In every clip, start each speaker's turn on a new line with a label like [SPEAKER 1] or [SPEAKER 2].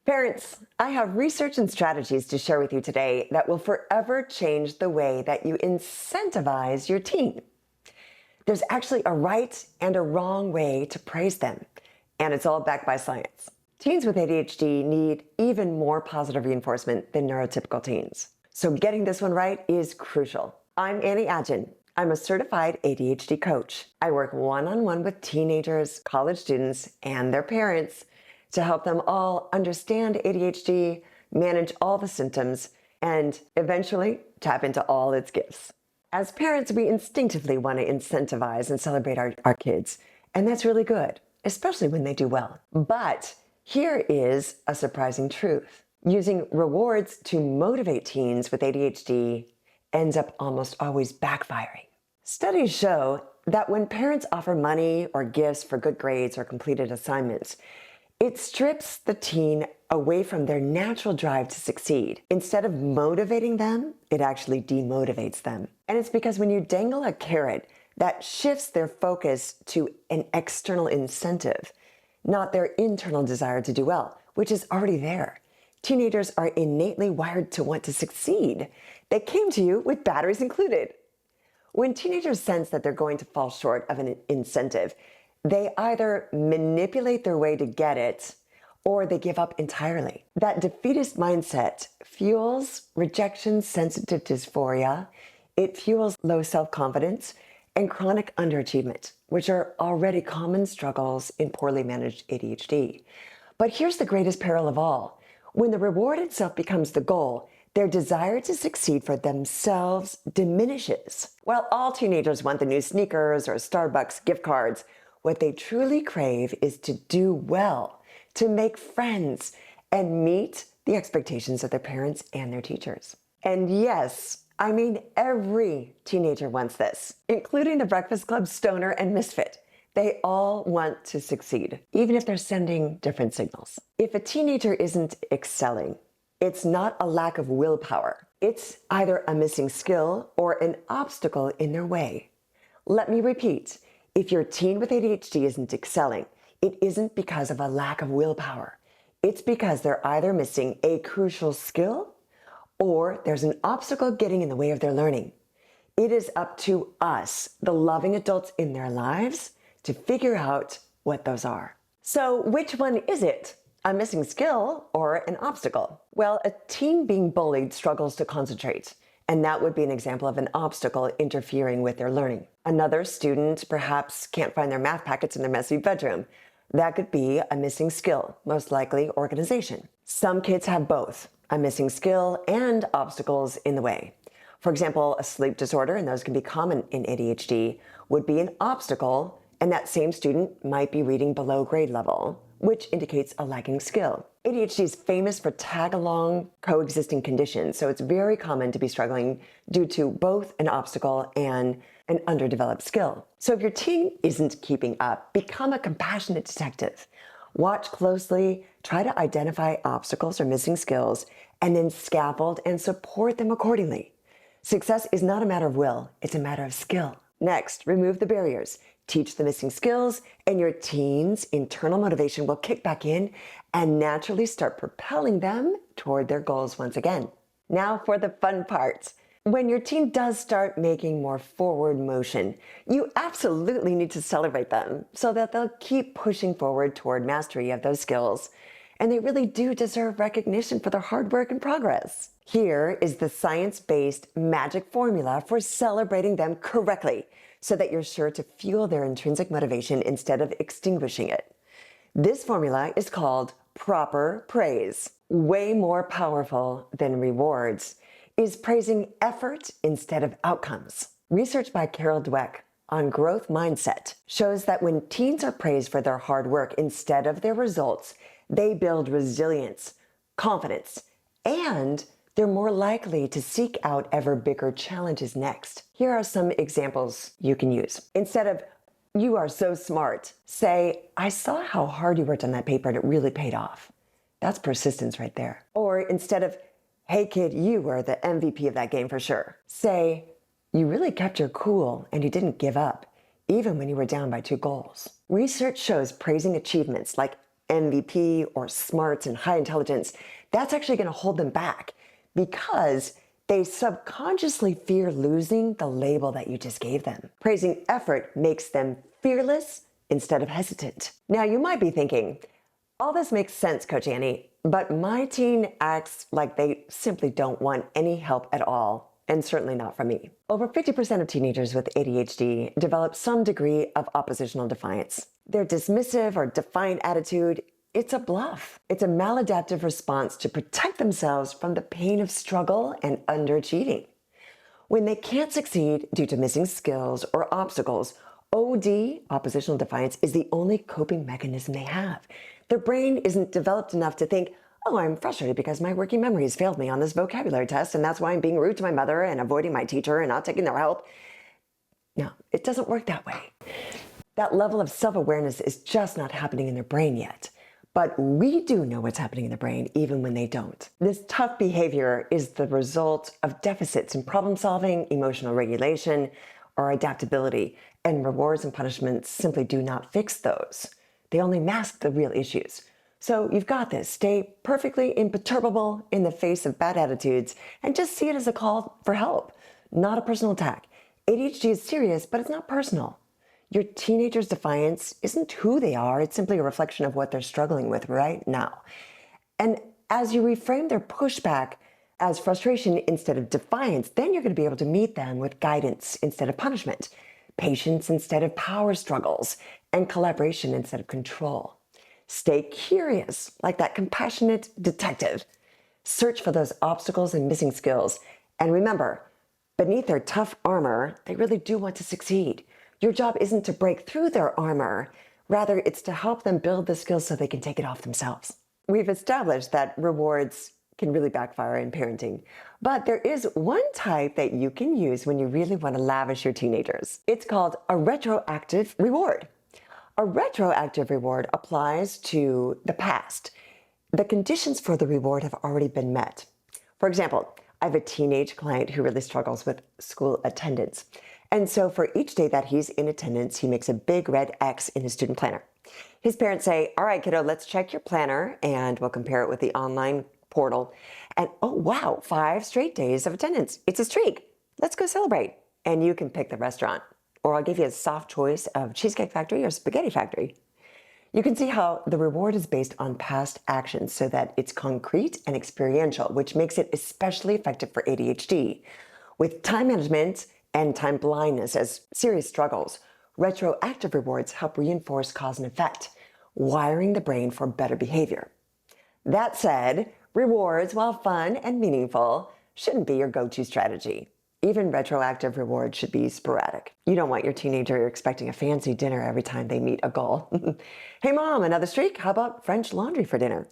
[SPEAKER 1] Parents, I have research and strategies to share with you today that will forever change the way that you incentivize your teen. There's actually a right and a wrong way to praise them, and it's all backed by science. Teens with ADHD need even more positive reinforcement than neurotypical teens. So getting this one right is crucial. I'm Annie Adjin. I'm a certified ADHD coach. I work one-on-one with teenagers, college students, and their parents to help them all understand ADHD, manage all the symptoms, and eventually tap into all its gifts. As parents, we instinctively want to incentivize and celebrate our kids, and that's really good, especially when they do well. But here is a surprising truth. Using rewards to motivate teens with ADHD ends up almost always backfiring. Studies show that when parents offer money or gifts for good grades or completed assignments, it strips the teen away from their natural drive to succeed. Instead of motivating them, it actually demotivates them. And it's because when you dangle a carrot, that shifts their focus to an external incentive, not their internal desire to do well, which is already there. Teenagers are innately wired to want to succeed. They came to you with batteries included. When teenagers sense that they're going to fall short of an incentive, they either manipulate their way to get it or they give up entirely. That defeatist mindset fuels rejection-sensitive dysphoria, it fuels low self-confidence, and chronic underachievement, which are already common struggles in poorly managed ADHD. But here's the greatest peril of all. When the reward itself becomes the goal, their desire to succeed for themselves diminishes. While all teenagers want the new sneakers or Starbucks gift cards, what they truly crave is to do well, to make friends, and meet the expectations of their parents and their teachers. And yes, I mean every teenager wants this, including the Breakfast Club stoner and misfit. They all want to succeed, even if they're sending different signals. If a teenager isn't excelling, it's not a lack of willpower. It's either a missing skill or an obstacle in their way. Let me repeat. If your teen with ADHD isn't excelling, it isn't because of a lack of willpower. It's because they're either missing a crucial skill or there's an obstacle getting in the way of their learning. It is up to us, the loving adults in their lives, to figure out what those are. So which one is it? A missing skill or an obstacle? Well, a teen being bullied struggles to concentrate, and that would be an example of an obstacle interfering with their learning. Another student perhaps can't find their math packets in their messy bedroom. That could be a missing skill, most likely organization. Some kids have both, a missing skill and obstacles in the way. For example, a sleep disorder, and those can be common in ADHD, would be an obstacle, and that same student might be reading below grade level, which indicates a lacking skill. ADHD is famous for tag-along coexisting conditions, so it's very common to be struggling due to both an obstacle and an underdeveloped skill. So if your teen isn't keeping up, become a compassionate detective. Watch closely, try to identify obstacles or missing skills, and then scaffold and support them accordingly. Success is not a matter of will, it's a matter of skill. Next, remove the barriers. Teach the missing skills, and your teen's internal motivation will kick back in and naturally start propelling them toward their goals once again. Now for the fun part. When your teen does start making more forward motion, you absolutely need to celebrate them so that they'll keep pushing forward toward mastery of those skills. And they really do deserve recognition for their hard work and progress. Here is the science-based magic formula for celebrating them correctly, so that you're sure to fuel their intrinsic motivation instead of extinguishing it. This formula is called proper praise. Way more powerful than rewards is praising effort instead of outcomes. Research by Carol Dweck on growth mindset shows that when teens are praised for their hard work instead of their results, they build resilience, confidence, and they're more likely to seek out ever bigger challenges next. Here are some examples you can use. Instead of, "You are so smart," say, "I saw how hard you worked on that paper and it really paid off." That's persistence right there. Or instead of, "Hey kid, you were the MVP of that game for sure," say, "You really kept your cool and you didn't give up, even when you were down by 2 goals." Research shows praising achievements like MVP or smarts and high intelligence, that's actually going to hold them back because they subconsciously fear losing the label that you just gave them. Praising effort makes them fearless instead of hesitant. Now, you might be thinking, all this makes sense, Coach Annie, but my teen acts like they simply don't want any help at all, and certainly not from me. Over 50% of teenagers with ADHD develop some degree of oppositional defiance. Their dismissive or defiant attitude, it's a bluff. It's a maladaptive response to protect themselves from the pain of struggle and underachieving. When they can't succeed due to missing skills or obstacles, OD, oppositional defiance, is the only coping mechanism they have. Their brain isn't developed enough to think, oh, I'm frustrated because my working memory has failed me on this vocabulary test, and that's why I'm being rude to my mother and avoiding my teacher and not taking their help. No, it doesn't work that way. That level of self-awareness is just not happening in their brain yet. But we do know what's happening in the brain even when they don't. This tough behavior is the result of deficits in problem solving, emotional regulation, or adaptability, and rewards and punishments simply do not fix those. They only mask the real issues. So you've got this. Stay perfectly imperturbable in the face of bad attitudes and just see it as a call for help, not a personal attack. ADHD is serious, but it's not personal. Your teenager's defiance isn't who they are. It's simply a reflection of what they're struggling with right now. And as you reframe their pushback as frustration instead of defiance, then you're going to be able to meet them with guidance instead of punishment, patience instead of power struggles, and collaboration instead of control. Stay curious, like that compassionate detective. Search for those obstacles and missing skills. And remember, beneath their tough armor, they really do want to succeed. Your job isn't to break through their armor. Rather, it's to help them build the skills so they can take it off themselves. We've established that rewards can really backfire in parenting. But there is one type that you can use when you really want to lavish your teenagers. It's called a retroactive reward. A retroactive reward applies to the past. The conditions for the reward have already been met. For example, I have a teenage client who really struggles with school attendance. And so for each day that he's in attendance, he makes a big red X in his student planner. His parents say, all right, kiddo, let's check your planner and we'll compare it with the online portal. And oh, wow, 5 straight days of attendance. It's a streak. Let's go celebrate. And you can pick the restaurant. Or I'll give you a soft choice of Cheesecake Factory or Spaghetti Factory. You can see how the reward is based on past actions so that it's concrete and experiential, which makes it especially effective for ADHD. With time management and time blindness as serious struggles, retroactive rewards help reinforce cause and effect, wiring the brain for better behavior. That said, rewards, while fun and meaningful, shouldn't be your go-to strategy. Even retroactive rewards should be sporadic. You don't want your teenager expecting a fancy dinner every time they meet a goal. Hey mom, another streak? How about French laundry for dinner?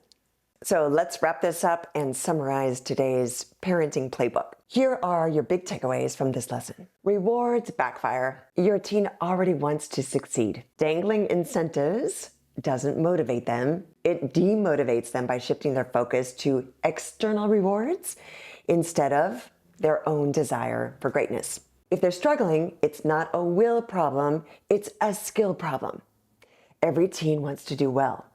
[SPEAKER 1] So let's wrap this up and summarize today's parenting playbook. Here are your big takeaways from this lesson. Rewards backfire. Your teen already wants to succeed. Dangling incentives doesn't motivate them. It demotivates them by shifting their focus to external rewards instead of their own desire for greatness. If they're struggling, it's not a will problem, it's a skill problem. Every teen wants to do well.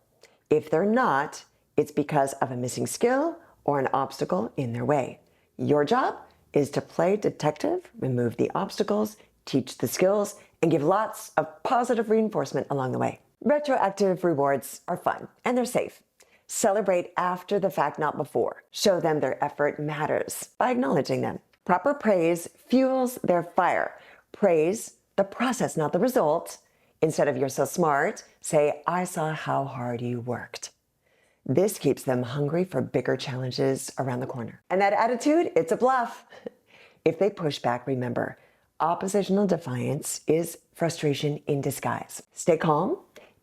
[SPEAKER 1] If they're not, it's because of a missing skill or an obstacle in their way. Your job is to play detective, remove the obstacles, teach the skills, and give lots of positive reinforcement along the way. Retroactive rewards are fun and they're safe. Celebrate after the fact, not before. Show them their effort matters by acknowledging them. Proper praise fuels their fire. Praise the process, not the result. Instead of "you're so smart," say "I saw how hard you worked." This keeps them hungry for bigger challenges around the corner. And that attitude, it's a bluff. If they push back, remember, oppositional defiance is frustration in disguise. Stay calm,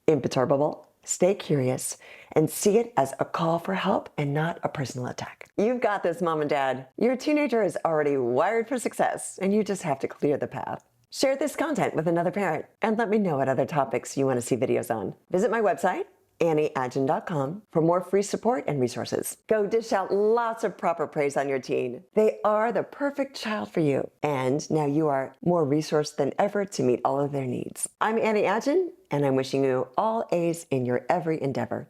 [SPEAKER 1] imperturbable, stay curious, and see it as a call for help and not a personal attack. You've got this, mom and dad. Your teenager is already wired for success, and you just have to clear the path. Share this content with another parent, and let me know what other topics you want to see videos on. Visit my website, AnnieAdjin.com, for more free support and resources. Go dish out lots of proper praise on your teen. They are the perfect child for you, and now you are more resourced than ever to meet all of their needs. I'm Annie Adjin, and I'm wishing you all A's in your every endeavor.